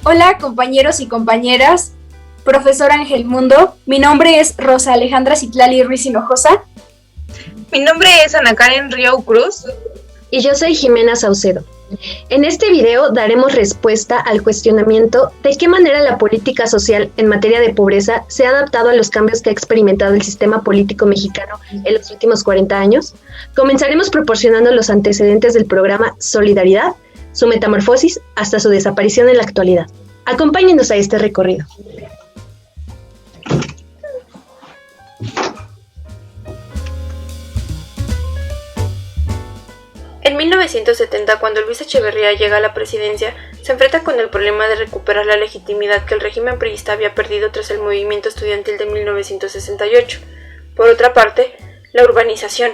Hola compañeros y compañeras, profesor Ángel Mundo, mi nombre es Rosa Alejandra Citlali Ruiz Hinojosa. Mi nombre es Ana Karen Río Cruz. Y yo soy Jimena Saucedo. En este video daremos respuesta al cuestionamiento de qué manera la política social en materia de pobreza se ha adaptado a los cambios que ha experimentado el sistema político mexicano en los últimos 40 años. Comenzaremos proporcionando los antecedentes del programa Solidaridad, su metamorfosis hasta su desaparición en la actualidad. Acompáñenos a este recorrido. En 1970, cuando Luis Echeverría llega a la presidencia, se enfrenta con el problema de recuperar la legitimidad que el régimen priista había perdido tras el movimiento estudiantil de 1968. Por otra parte, la urbanización,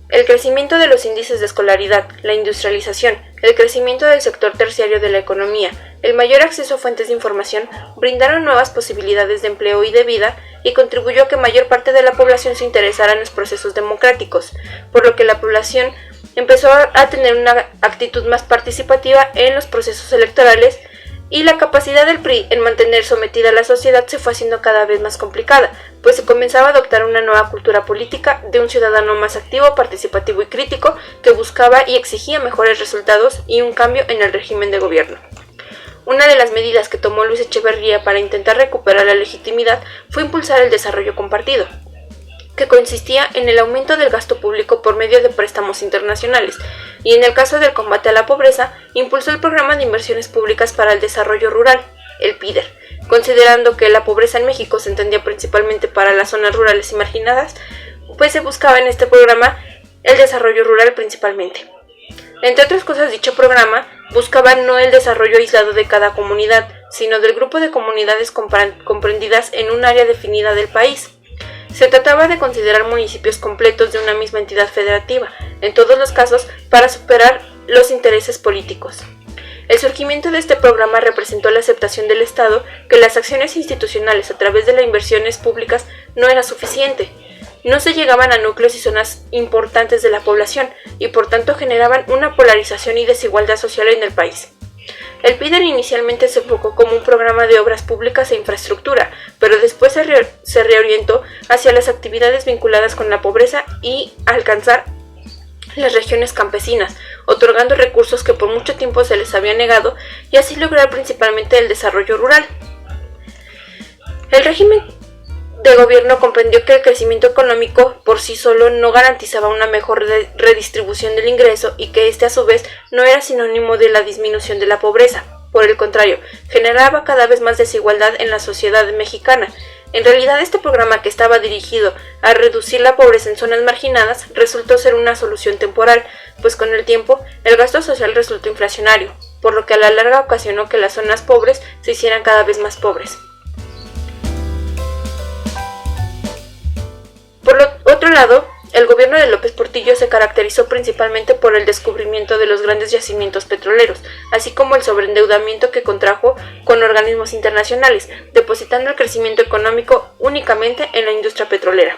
el crecimiento de los índices de escolaridad, la industrialización, el crecimiento del sector terciario de la economía, el mayor acceso a fuentes de información brindaron nuevas posibilidades de empleo y de vida y contribuyó a que mayor parte de la población se interesara en los procesos democráticos, por lo que la población empezó a tener una actitud más participativa en los procesos electorales y la capacidad del PRI en mantener sometida a la sociedad se fue haciendo cada vez más complicada, pues se comenzaba a adoptar una nueva cultura política de un ciudadano más activo, participativo y crítico que buscaba y exigía mejores resultados y un cambio en el régimen de gobierno. Una de las medidas que tomó Luis Echeverría para intentar recuperar la legitimidad fue impulsar el desarrollo compartido, que consistía en el aumento del gasto público por medio de préstamos internacionales, y en el caso del combate a la pobreza, impulsó el Programa de Inversiones Públicas para el Desarrollo Rural, el PIDER, considerando que la pobreza en México se entendía principalmente para las zonas rurales y marginadas, pues se buscaba en este programa el desarrollo rural principalmente. Entre otras cosas, dicho programa buscaba no el desarrollo aislado de cada comunidad, sino del grupo de comunidades comprendidas en un área definida del país. Se trataba de considerar municipios completos de una misma entidad federativa, en todos los casos para superar los intereses políticos. El surgimiento de este programa representó la aceptación del Estado que las acciones institucionales a través de las inversiones públicas no era suficiente. No se llegaban a núcleos y zonas importantes de la población y por tanto generaban una polarización y desigualdad social en el país. El PIDER inicialmente se enfocó como un programa de obras públicas e infraestructura, pero después se reorientó hacia las actividades vinculadas con la pobreza y alcanzar las regiones campesinas, otorgando recursos que por mucho tiempo se les había negado y así lograr principalmente el desarrollo rural. El régimen de gobierno comprendió que el crecimiento económico por sí solo no garantizaba una mejor redistribución del ingreso y que este a su vez no era sinónimo de la disminución de la pobreza. Por el contrario, generaba cada vez más desigualdad en la sociedad mexicana. En realidad, este programa, que estaba dirigido a reducir la pobreza en zonas marginadas, resultó ser una solución temporal, pues con el tiempo el gasto social resultó inflacionario, por lo que a la larga ocasionó que las zonas pobres se hicieran cada vez más pobres. Por otro lado, el gobierno de López Portillo se caracterizó principalmente por el descubrimiento de los grandes yacimientos petroleros, así como el sobreendeudamiento que contrajo con organismos internacionales, depositando el crecimiento económico únicamente en la industria petrolera.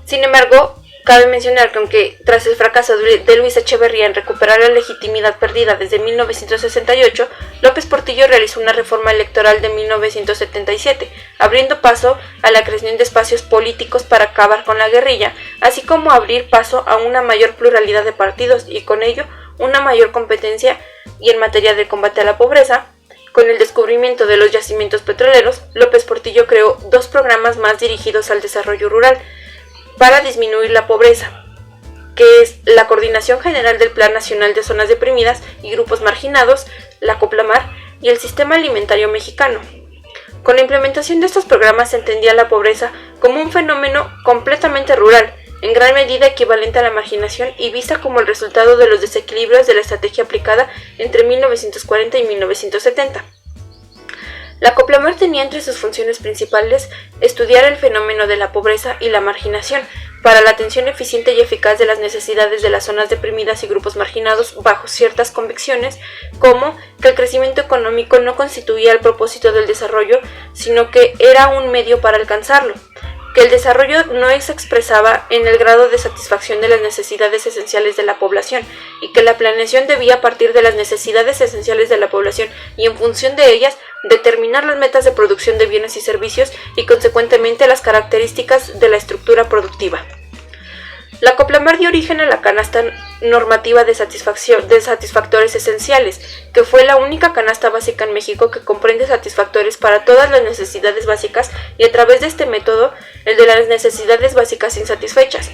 Sin embargo, cabe mencionar que aunque tras el fracaso de Luis Echeverría en recuperar la legitimidad perdida desde 1968, López Portillo realizó una reforma electoral de 1977, abriendo paso a la creación de espacios políticos para acabar con la guerrilla, así como abrir paso a una mayor pluralidad de partidos y con ello una mayor competencia y en materia de combate a la pobreza. Con el descubrimiento de los yacimientos petroleros, López Portillo creó dos programas más dirigidos al desarrollo rural para disminuir la pobreza, que es la Coordinación General del Plan Nacional de Zonas Deprimidas y Grupos Marginados, la COPLAMAR, y el Sistema Alimentario Mexicano. Con la implementación de estos programas se entendía la pobreza como un fenómeno completamente rural, en gran medida equivalente a la marginación y vista como el resultado de los desequilibrios de la estrategia aplicada entre 1940 y 1970. La COPLAMAR tenía entre sus funciones principales estudiar el fenómeno de la pobreza y la marginación para la atención eficiente y eficaz de las necesidades de las zonas deprimidas y grupos marginados bajo ciertas convicciones, como que el crecimiento económico no constituía el propósito del desarrollo, sino que era un medio para alcanzarlo. que el desarrollo no se expresaba en el grado de satisfacción de las necesidades esenciales de la población y que la planeación debía partir de las necesidades esenciales de la población y en función de ellas determinar las metas de producción de bienes y servicios y consecuentemente las características de la estructura productiva. La Coplamar dio origen a la canasta normativa de satisfactores esenciales, que fue la única canasta básica en México que comprende satisfactores para todas las necesidades básicas y a través de este método, el de las necesidades básicas insatisfechas.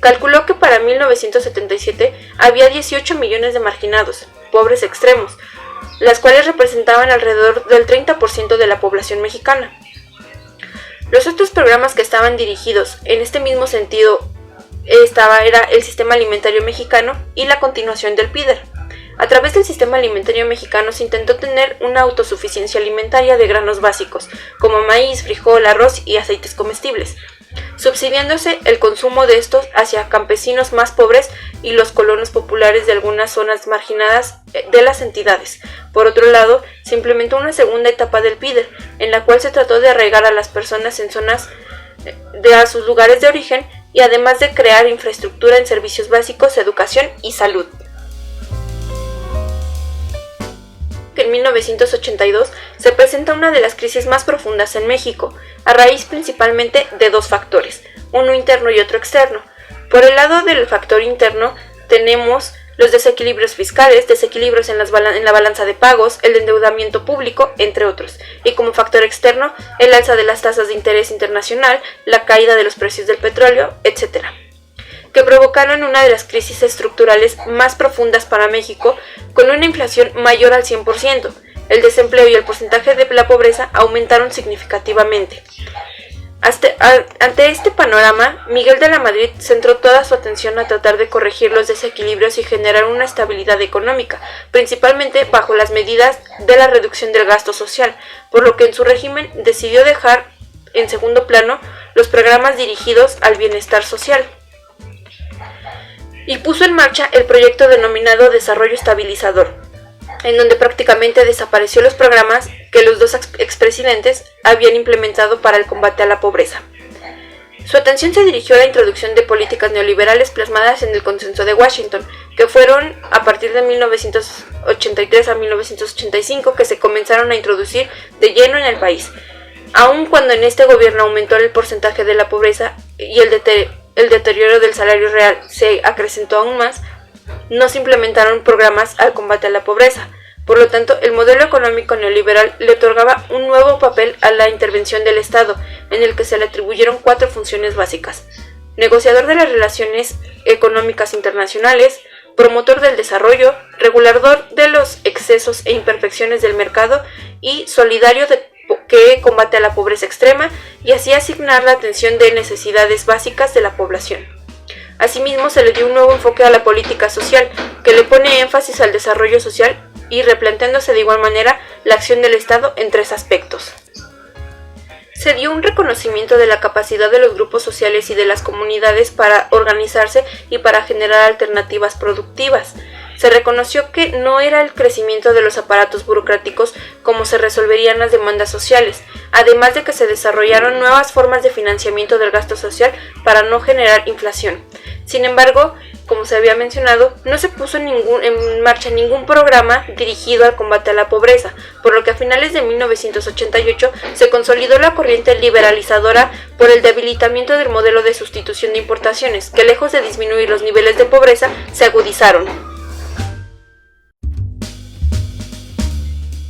Calculó que para 1977 había 18 millones de marginados, pobres extremos, las cuales representaban alrededor del 30% de la población mexicana. Los otros programas que estaban dirigidos en este mismo sentido era el Sistema Alimentario Mexicano y la continuación del PIDER. A través del Sistema Alimentario Mexicano se intentó tener una autosuficiencia alimentaria de granos básicos, como maíz, frijol, arroz y aceites comestibles, subsidiándose el consumo de estos hacia campesinos más pobres y los colonos populares de algunas zonas marginadas de las entidades. Por otro lado, se implementó una segunda etapa del PIDER, en la cual se trató de arraigar a las personas en zonas a sus lugares de origen y además de crear infraestructura en servicios básicos, educación y salud. En 1982 se presenta una de las crisis más profundas en México, a raíz principalmente de dos factores, uno interno y otro externo. Por el lado del factor interno tenemos los desequilibrios fiscales, desequilibrios en la balanza de pagos, el endeudamiento público, entre otros. Y como factor externo, el alza de las tasas de interés internacional, la caída de los precios del petróleo, etc., que provocaron una de las crisis estructurales más profundas para México, con una inflación mayor al 100%. El desempleo y el porcentaje de la pobreza aumentaron significativamente. Ante este panorama, Miguel de la Madrid centró toda su atención a tratar de corregir los desequilibrios y generar una estabilidad económica, principalmente bajo las medidas de la reducción del gasto social, por lo que en su régimen decidió dejar en segundo plano los programas dirigidos al bienestar social y puso en marcha el proyecto denominado Desarrollo Estabilizador, en donde prácticamente desapareció los programas que los dos expresidentes habían implementado para el combate a la pobreza. Su atención se dirigió a la introducción de políticas neoliberales plasmadas en el Consenso de Washington, que fueron a partir de 1983 a 1985 que se comenzaron a introducir de lleno en el país. Aun cuando en este gobierno aumentó el porcentaje de la pobreza y el deterioro del salario real se acrecentó aún más, no se implementaron programas al combate a la pobreza. Por lo tanto, el modelo económico neoliberal le otorgaba un nuevo papel a la intervención del Estado, en el que se le atribuyeron 4 funciones básicas: negociador de las relaciones económicas internacionales, promotor del desarrollo, regulador de los excesos e imperfecciones del mercado y solidario que combate a la pobreza extrema, y así asignar la atención de necesidades básicas de la población. Asimismo, se le dio un nuevo enfoque a la política social, que le pone énfasis al desarrollo social y replanteándose de igual manera la acción del Estado en 3 aspectos. Se dio un reconocimiento de la capacidad de los grupos sociales y de las comunidades para organizarse y para generar alternativas productivas. Se reconoció que no era el crecimiento de los aparatos burocráticos como se resolverían las demandas sociales, además de que se desarrollaron nuevas formas de financiamiento del gasto social para no generar inflación. Sin embargo, como se había mencionado, no se puso en marcha ningún programa dirigido al combate a la pobreza, por lo que a finales de 1988 se consolidó la corriente liberalizadora por el debilitamiento del modelo de sustitución de importaciones, que lejos de disminuir los niveles de pobreza, se agudizaron.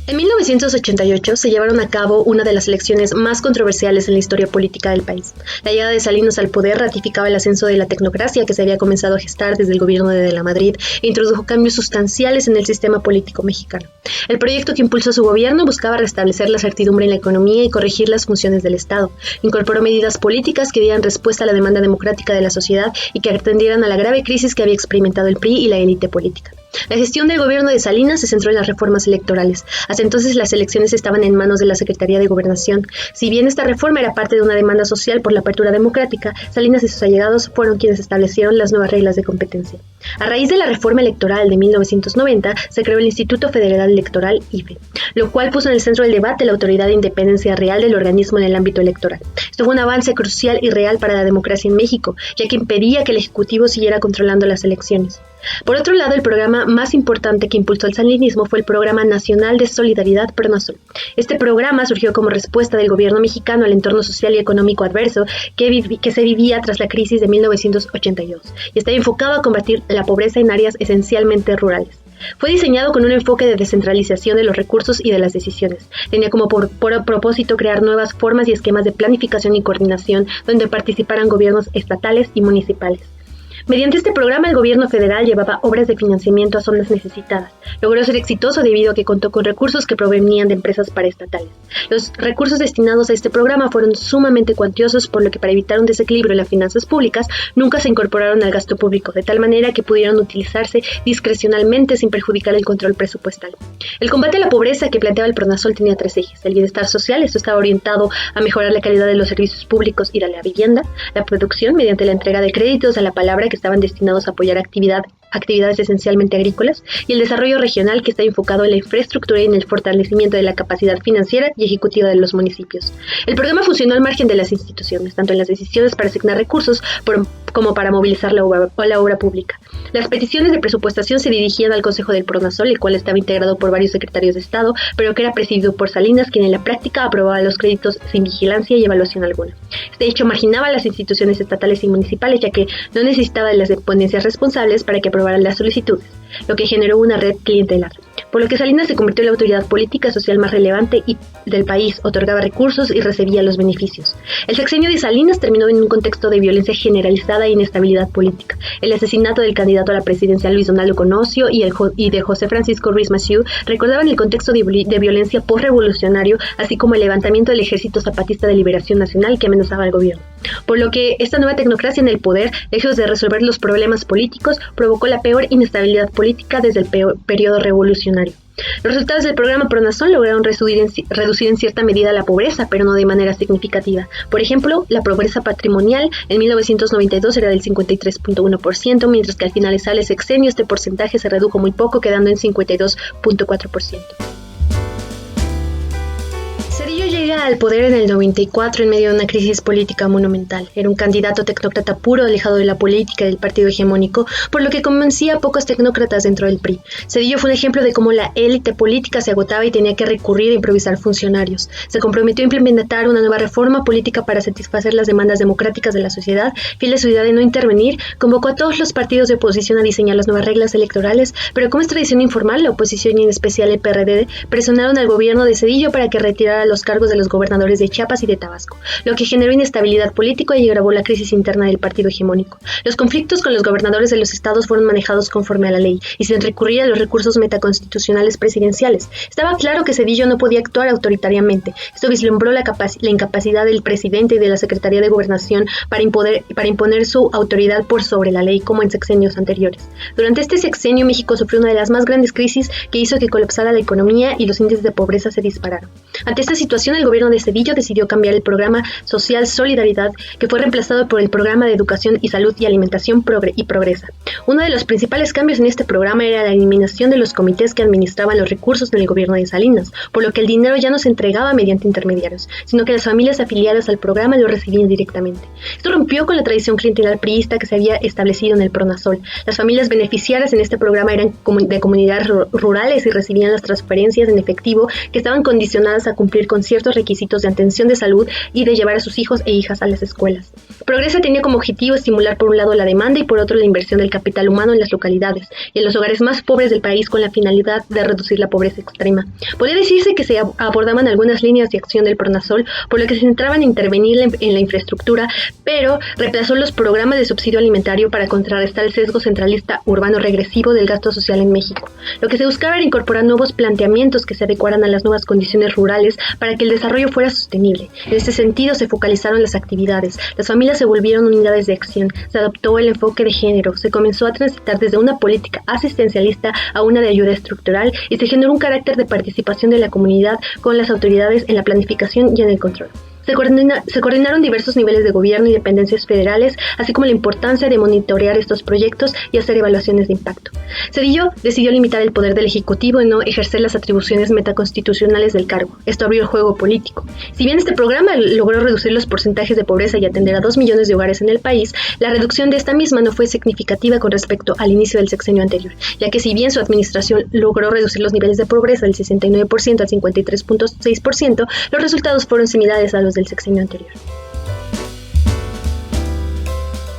En 1988 se llevaron a cabo una de las elecciones más controversiales en la historia política del país. La llegada de Salinas al poder ratificaba el ascenso de la tecnocracia que se había comenzado a gestar desde el gobierno de la Madrid e introdujo cambios sustanciales en el sistema político mexicano. El proyecto que impulsó su gobierno buscaba restablecer la certidumbre en la economía y corregir las funciones del Estado. Incorporó medidas políticas que dieran respuesta a la demanda democrática de la sociedad y que atendieran a la grave crisis que había experimentado el PRI y la élite política. La gestión del gobierno de Salinas se centró en las reformas electorales. Hasta entonces las elecciones estaban en manos de la Secretaría de Gobernación. Si bien esta reforma era parte de una demanda social por la apertura democrática, Salinas y sus allegados fueron quienes establecieron las nuevas reglas de competencia. A raíz de la reforma electoral de 1990, se creó el Instituto Federal Electoral, IFE, lo cual puso en el centro del debate la autoridad de independencia real del organismo en el ámbito electoral. Esto fue un avance crucial y real para la democracia en México, ya que impedía que el Ejecutivo siguiera controlando las elecciones. Por otro lado, el programa más importante que impulsó el salinismo fue el Programa Nacional de Solidaridad PRONASOL. Este programa surgió como respuesta del gobierno mexicano al entorno social y económico adverso que se vivía tras la crisis de 1982 y estaba enfocado a combatir la pobreza en áreas esencialmente rurales. Fue diseñado con un enfoque de descentralización de los recursos y de las decisiones. Tenía como propósito crear nuevas formas y esquemas de planificación y coordinación donde participaran gobiernos estatales y municipales. Mediante este programa, el gobierno federal llevaba obras de financiamiento a zonas necesitadas. Logró ser exitoso debido a que contó con recursos que provenían de empresas paraestatales. Los recursos destinados a este programa fueron sumamente cuantiosos, por lo que para evitar un desequilibrio en las finanzas públicas, nunca se incorporaron al gasto público, de tal manera que pudieron utilizarse discrecionalmente sin perjudicar el control presupuestal. El combate a la pobreza que planteaba el PRONASOL tenía tres ejes. El bienestar social, esto estaba orientado a mejorar la calidad de los servicios públicos y de la vivienda. La producción, mediante la entrega de créditos a la palabra que estaban destinados a apoyar actividades esencialmente agrícolas, y el desarrollo regional, que está enfocado en la infraestructura y en el fortalecimiento de la capacidad financiera y ejecutiva de los municipios. El programa funcionó al margen de las instituciones, tanto en las decisiones para asignar recursos como para movilizar la obra pública. Las peticiones de presupuestación se dirigían al Consejo del PRONASOL, el cual estaba integrado por varios secretarios de Estado, pero que era presidido por Salinas, quien en la práctica aprobaba los créditos sin vigilancia y evaluación alguna. Este hecho marginaba a las instituciones estatales y municipales, ya que no necesitaba de las dependencias responsables para que aprobaran las solicitudes, lo que generó una red clientelar. Por lo que Salinas se convirtió en la autoridad política social más relevante del país, otorgaba recursos y recibía los beneficios. El sexenio de Salinas terminó en un contexto de violencia generalizada e inestabilidad política. El asesinato del candidato a la presidencia Luis Donaldo Colosio y de José Francisco Ruiz Massieu recordaban el contexto de violencia postrevolucionario, así como el levantamiento del Ejército Zapatista de Liberación Nacional que amenazaba al gobierno. Por lo que esta nueva tecnocracia en el poder, lejos de resolver los problemas políticos, provocó la peor inestabilidad política desde el periodo revolucionario. Los resultados del programa PRONASOL lograron reducir en cierta medida la pobreza, pero no de manera significativa. Por ejemplo, la pobreza patrimonial en 1992 era del 53.1%, mientras que al finalizar el sexenio este porcentaje se redujo muy poco, quedando en 52.4%. Cedillo llega al poder en el 94 en medio de una crisis política monumental. Era un candidato tecnócrata puro, alejado de la política y del partido hegemónico, por lo que convencía a pocos tecnócratas dentro del PRI. Cedillo fue un ejemplo de cómo la élite política se agotaba y tenía que recurrir a improvisar funcionarios. Se comprometió a implementar una nueva reforma política para satisfacer las demandas democráticas de la sociedad. Fiel a su idea de no intervenir, convocó a todos los partidos de oposición a diseñar las nuevas reglas electorales, pero como es tradición informal, la oposición y en especial el PRD presionaron al gobierno de Cedillo para que retirara los cargos de los gobernadores de Chiapas y de Tabasco, lo que generó inestabilidad política y agravó la crisis interna del partido hegemónico. Los conflictos con los gobernadores de los estados fueron manejados conforme a la ley y sin recurrir a los recursos metaconstitucionales presidenciales. Estaba claro que Cedillo no podía actuar autoritariamente. Esto vislumbró la incapacidad del presidente y de la Secretaría de Gobernación para imponer su autoridad por sobre la ley, como en sexenios anteriores. Durante este sexenio, México sufrió una de las más grandes crisis que hizo que colapsara la economía y los índices de pobreza se dispararon. Ante esta situación, el gobierno de Cedillo decidió cambiar el programa social Solidaridad, que fue reemplazado por el programa de Educación y Salud y Alimentación Progresa. Uno de los principales cambios en este programa era la eliminación de los comités que administraban los recursos en el gobierno de Salinas, por lo que el dinero ya no se entregaba mediante intermediarios, sino que las familias afiliadas al programa lo recibían directamente. Esto rompió con la tradición clientelar priista que se había establecido en el PRONASOL. Las familias beneficiarias en este programa eran de comunidades rurales y recibían las transferencias en efectivo que estaban condicionadas a cumplir con ciertos requisitos de atención de salud y de llevar a sus hijos e hijas a las escuelas. Progresa tenía como objetivo estimular por un lado la demanda y por otro la inversión del capital humano en las localidades y en los hogares más pobres del país con la finalidad de reducir la pobreza extrema. Podría decirse que se abordaban algunas líneas de acción del PRONASOL, por lo que se centraban en intervenir en la infraestructura, pero reemplazó los programas de subsidio alimentario para contrarrestar el sesgo centralista urbano regresivo del gasto social en México. Lo que se buscaba era incorporar nuevos planteamientos que se adecuaran a las nuevas condiciones rurales para que el desarrollo desarrollo fuera sostenible. En este sentido se focalizaron las actividades, las familias se volvieron unidades de acción, se adoptó el enfoque de género, se comenzó a transitar desde una política asistencialista a una de ayuda estructural y se generó un carácter de participación de la comunidad con las autoridades en la planificación y en el control. Se coordinaron diversos niveles de gobierno y dependencias federales, así como la importancia de monitorear estos proyectos y hacer evaluaciones de impacto. Zedillo decidió limitar el poder del Ejecutivo y no ejercer las atribuciones metaconstitucionales del cargo. Esto abrió el juego político. Si bien este programa logró reducir los porcentajes de pobreza y atender a 2 millones de hogares en el país, la reducción de esta misma no fue significativa con respecto al inicio del sexenio anterior, ya que si bien su administración logró reducir los niveles de pobreza del 69% al 53.6%, los resultados fueron similares a los del sexenio anterior.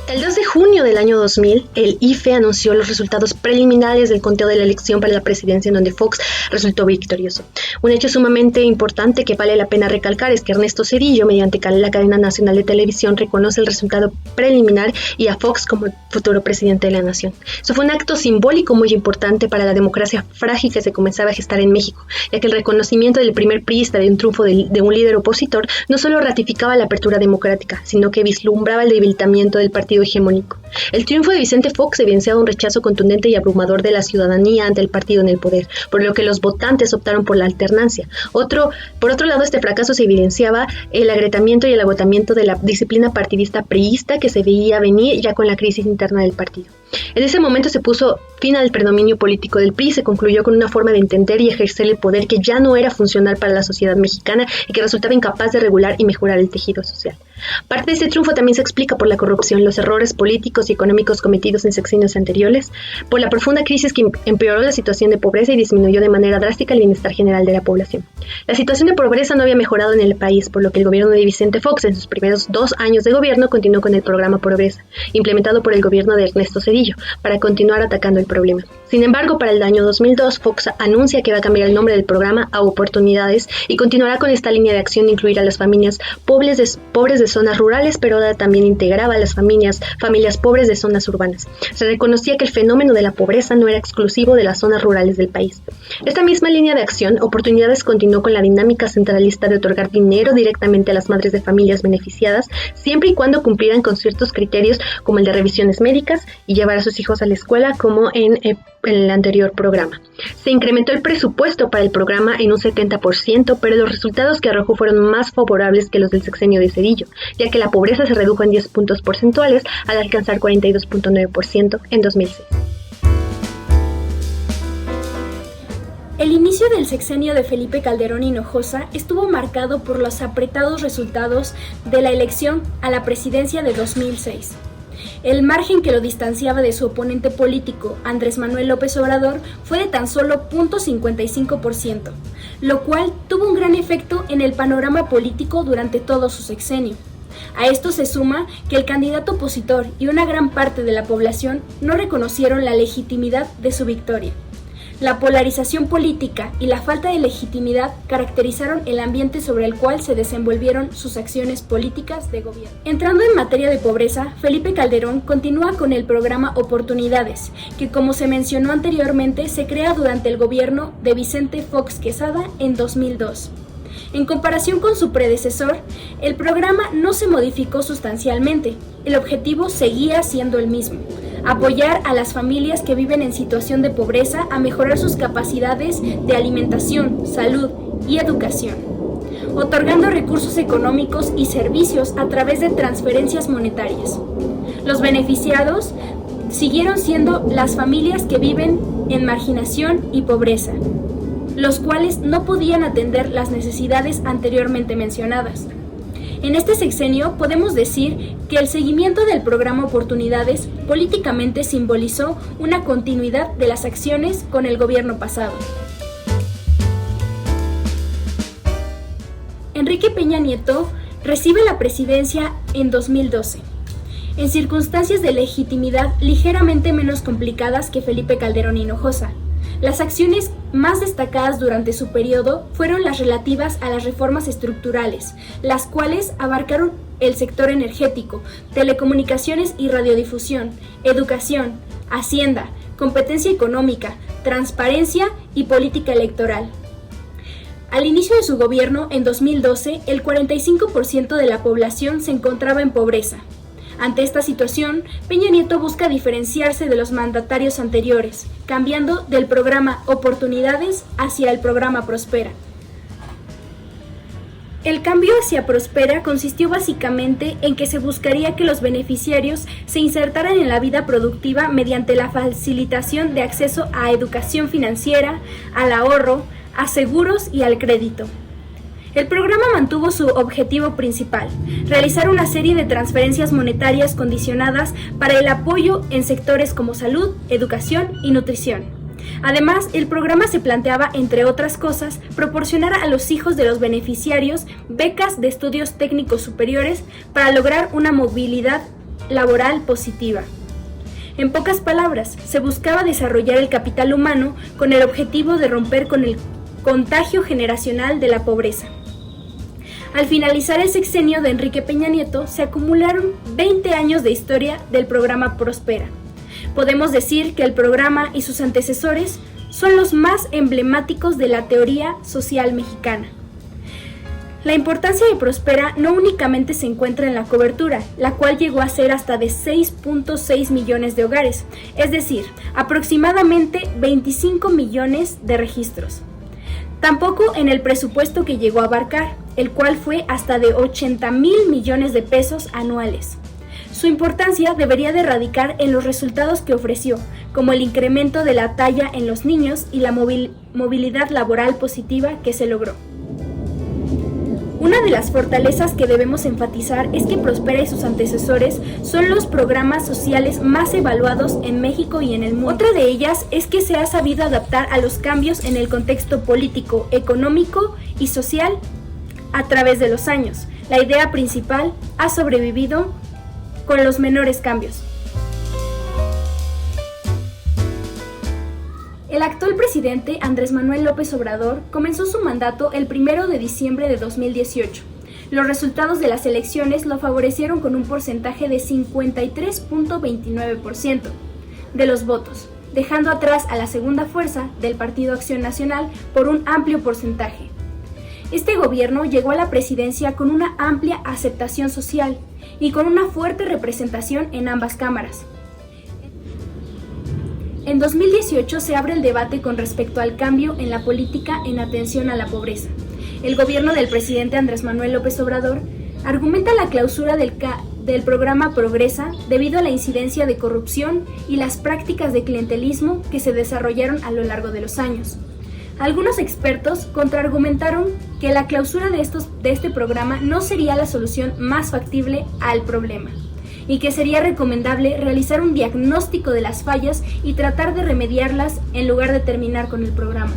El 2 de junio del año 2000, el IFE anunció los resultados preliminares del conteo de la elección para la presidencia en donde Fox resultó victorioso. Un hecho sumamente importante que vale la pena recalcar es que Ernesto Zedillo, mediante la cadena nacional de televisión, reconoce el resultado preliminar y a Fox como futuro presidente de la nación. Eso fue un acto simbólico muy importante para la democracia frágil que se comenzaba a gestar en México, ya que el reconocimiento del primer priista de un triunfo de un líder opositor no solo ratificaba la apertura democrática, sino que vislumbraba el debilitamiento del partido hegemónico. El triunfo de Vicente Fox evidenciaba un rechazo contundente y abrumador de la ciudadanía ante el partido en el poder, por lo que los votantes optaron por la alternancia. Por otro lado, este fracaso se evidenciaba el agrietamiento y el agotamiento de la disciplina partidista priista que se veía venir ya con la crisis interna del partido. En ese momento se puso fin al predominio político del PRI y se concluyó con una forma de entender y ejercer el poder que ya no era funcional para la sociedad mexicana y que resultaba incapaz de regular y mejorar el tejido social. Parte de este triunfo también se explica por la corrupción, los errores políticos y económicos cometidos en sexenios anteriores, por la profunda crisis que empeoró la situación de pobreza y disminuyó de manera drástica el bienestar general de la población. La situación de pobreza no había mejorado en el país, por lo que el gobierno de Vicente Fox en sus primeros 2 años de gobierno continuó con el programa Pobreza, implementado por el gobierno de Ernesto Zedillo, para continuar atacando el problema. Sin embargo, para el año 2002, Fox anuncia que va a cambiar el nombre del programa a Oportunidades y continuará con esta línea de acción de incluir a las familias pobres de zonas rurales, pero ahora también integraba a las familias pobres de zonas urbanas. Se reconocía que el fenómeno de la pobreza no era exclusivo de las zonas rurales del país. Esta misma línea de acción, Oportunidades, continuó con la dinámica centralista de otorgar dinero directamente a las madres de familias beneficiadas, siempre y cuando cumplieran con ciertos criterios como el de revisiones médicas y llevar a sus hijos a la escuela, como en el anterior programa. Se incrementó el presupuesto para el programa en un 70%, pero los resultados que arrojó fueron más favorables que los del sexenio de Zedillo, ya que la pobreza se redujo en 10 puntos porcentuales al alcanzar 42.9% en 2006. El inicio del sexenio de Felipe Calderón Hinojosa estuvo marcado por los apretados resultados de la elección a la presidencia de 2006. El margen que lo distanciaba de su oponente político, Andrés Manuel López Obrador, fue de tan solo 0.55%, lo cual tuvo un gran efecto en el panorama político durante todo su sexenio. A esto se suma que el candidato opositor y una gran parte de la población no reconocieron la legitimidad de su victoria. La polarización política y la falta de legitimidad caracterizaron el ambiente sobre el cual se desenvolvieron sus acciones políticas de gobierno. Entrando en materia de pobreza, Felipe Calderón continúa con el programa Oportunidades, que como se mencionó anteriormente se crea durante el gobierno de Vicente Fox Quesada en 2002. En comparación con su predecesor, el programa no se modificó sustancialmente. El objetivo seguía siendo el mismo: apoyar a las familias que viven en situación de pobreza a mejorar sus capacidades de alimentación, salud y educación, otorgando recursos económicos y servicios a través de transferencias monetarias. Los beneficiados siguieron siendo las familias que viven en marginación y pobreza, los cuales no podían atender las necesidades anteriormente mencionadas. En este sexenio podemos decir que el seguimiento del programa Oportunidades políticamente simbolizó una continuidad de las acciones con el gobierno pasado. Enrique Peña Nieto recibe la presidencia en 2012, en circunstancias de legitimidad ligeramente menos complicadas que Felipe Calderón Hinojosa. Las acciones más destacadas durante su periodo fueron las relativas a las reformas estructurales, las cuales abarcaron el sector energético, telecomunicaciones y radiodifusión, educación, hacienda, competencia económica, transparencia y política electoral. Al inicio de su gobierno, en 2012, el 45% de la población se encontraba en pobreza. Ante esta situación, Peña Nieto busca diferenciarse de los mandatarios anteriores, cambiando del programa Oportunidades hacia el programa Prospera. El cambio hacia Prospera consistió básicamente en que se buscaría que los beneficiarios se insertaran en la vida productiva mediante la facilitación de acceso a educación financiera, al ahorro, a seguros y al crédito. El programa mantuvo su objetivo principal, realizar una serie de transferencias monetarias condicionadas para el apoyo en sectores como salud, educación y nutrición. Además, el programa se planteaba, entre otras cosas, proporcionar a los hijos de los beneficiarios becas de estudios técnicos superiores para lograr una movilidad laboral positiva. En pocas palabras, se buscaba desarrollar el capital humano con el objetivo de romper con el contagio generacional de la pobreza. Al finalizar el sexenio de Enrique Peña Nieto, se acumularon 20 años de historia del programa Prospera. Podemos decir que el programa y sus antecesores son los más emblemáticos de la teoría social mexicana. La importancia de Prospera no únicamente se encuentra en la cobertura, la cual llegó a ser hasta de 6.6 millones de hogares, es decir, aproximadamente 25 millones de registros. Tampoco en el presupuesto que llegó a abarcar, el cual fue hasta de 80,000 millones de pesos anuales. Su importancia debería de radicar en los resultados que ofreció, como el incremento de la talla en los niños y la movilidad laboral positiva que se logró. Una de las fortalezas que debemos enfatizar es que Prospera y sus antecesores son los programas sociales más evaluados en México y en el mundo. Otra de ellas es que se ha sabido adaptar a los cambios en el contexto político, económico y social a través de los años. La idea principal ha sobrevivido con los menores cambios. El actual presidente Andrés Manuel López Obrador comenzó su mandato el 1 de diciembre de 2018. Los resultados de las elecciones lo favorecieron con un porcentaje de 53.29% de los votos, dejando atrás a la segunda fuerza del Partido Acción Nacional por un amplio porcentaje. Este gobierno llegó a la presidencia con una amplia aceptación social y con una fuerte representación en ambas cámaras. En 2018 se abre el debate con respecto al cambio en la política en atención a la pobreza. El gobierno del presidente Andrés Manuel López Obrador argumenta la clausura del programa Progresa debido a la incidencia de corrupción y las prácticas de clientelismo que se desarrollaron a lo largo de los años. Algunos expertos contraargumentaron que la clausura de este programa no sería la solución más factible al problema, y que sería recomendable realizar un diagnóstico de las fallas y tratar de remediarlas en lugar de terminar con el programa.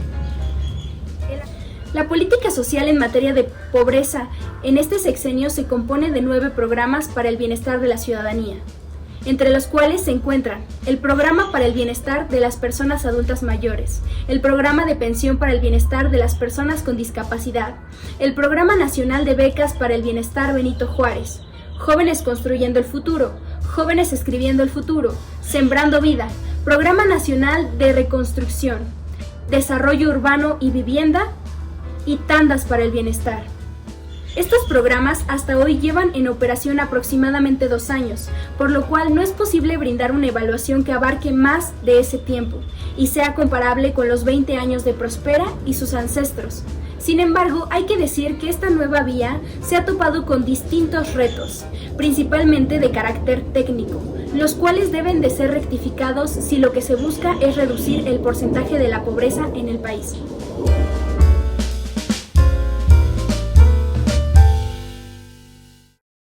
La política social en materia de pobreza en este sexenio se compone de 9 programas para el bienestar de la ciudadanía, entre los cuales se encuentran el Programa para el Bienestar de las Personas Adultas Mayores, el Programa de Pensión para el Bienestar de las Personas con Discapacidad, el Programa Nacional de Becas para el Bienestar Benito Juárez, Jóvenes Construyendo el Futuro, Jóvenes Escribiendo el Futuro, Sembrando Vida, Programa Nacional de Reconstrucción, Desarrollo Urbano y Vivienda y Tandas para el Bienestar. Estos programas hasta hoy llevan en operación aproximadamente 2 años, por lo cual no es posible brindar una evaluación que abarque más de ese tiempo y sea comparable con los 20 años de Prospera y sus ancestros. Sin embargo, hay que decir que esta nueva vía se ha topado con distintos retos, principalmente de carácter técnico, los cuales deben de ser rectificados si lo que se busca es reducir el porcentaje de la pobreza en el país.